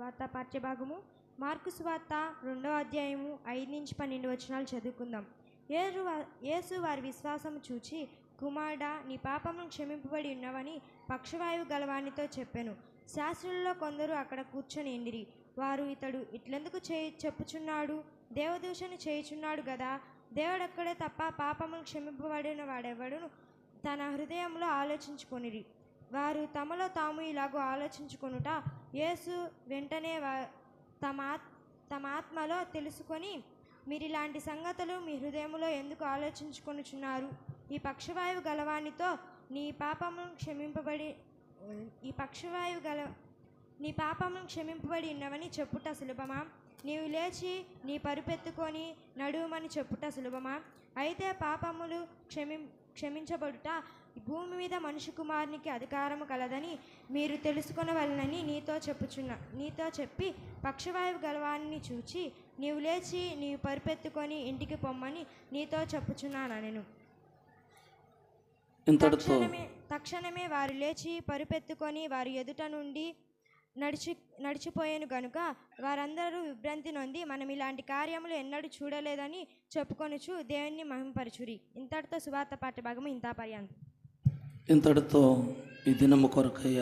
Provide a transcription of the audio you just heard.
వార్తా పాఠ్యభాగము మార్కు సువార్త 2వ అధ్యాయము 5-12 వచనాలు చదువుకుందాం. యేసు వారి విశ్వాసము చూచి, కుమారుడా, నీ పాపములు క్షమింపబడి ఉన్నవని పక్షవాయువు గలవానితో చెప్పెను. శాస్త్రులలో కొందరు అక్కడ కూర్చొని ఎండిరి. వారు, ఇతడు ఇట్లెందుకు చెప్పుచున్నాడు? దేవదూషణ చేయుచున్నాడు గదా. దేవుడొక్కడే తప్ప పాపములు క్షమింపబడిన వాడెవడును తన హృదయంలో ఆలోచించుకొనిరి. వారు తమలో తాము ఇలాగూ ఆలోచించుకొనుట యేసు వెంటనే తమ ఆత్మలో తెలుసుకొని, మీరిలాంటి సంగతులు మీ హృదయంలో ఎందుకు ఆలోచించుకొనుచున్నారు? ఈ పక్షవాయువు గలవానితో నీ పాపములు క్షమింపబడి ఉన్నవని చెప్పుట సులభమా? నీవు లేచి నీ పరుపెత్తుకొని నడువమని చెప్పుట సులభమా? అయితే పాపములు క్షమించబడుట భూమి మీద మనుష్య కుమారునికి అధికారము కలదని మీరు తెలుసుకొనవలెనని నీతో చెప్పి పక్షవాయువు గలవాన్ని చూచి, నీవు లేచి నీవు పరుపెత్తుకొని ఇంటికి పొమ్మని నీతో చెప్పుచున్నానెను. తక్షణమే వారు లేచి పరుపెత్తుకొని వారి ఎదుట నుండి నడిచిపోయాను గనుక వారందరూ విభ్రాంతి నొంది, మనం ఇలాంటి కార్యములు ఎన్నడూ చూడలేదని చెప్పుకొనుచు దేవుని మహిమపరచురి. ఇంతటితో సువార్త పాఠ్య భాగము ఇంత పర్యంతం. ఇంతటితో ఈ దినము కొరకయ్య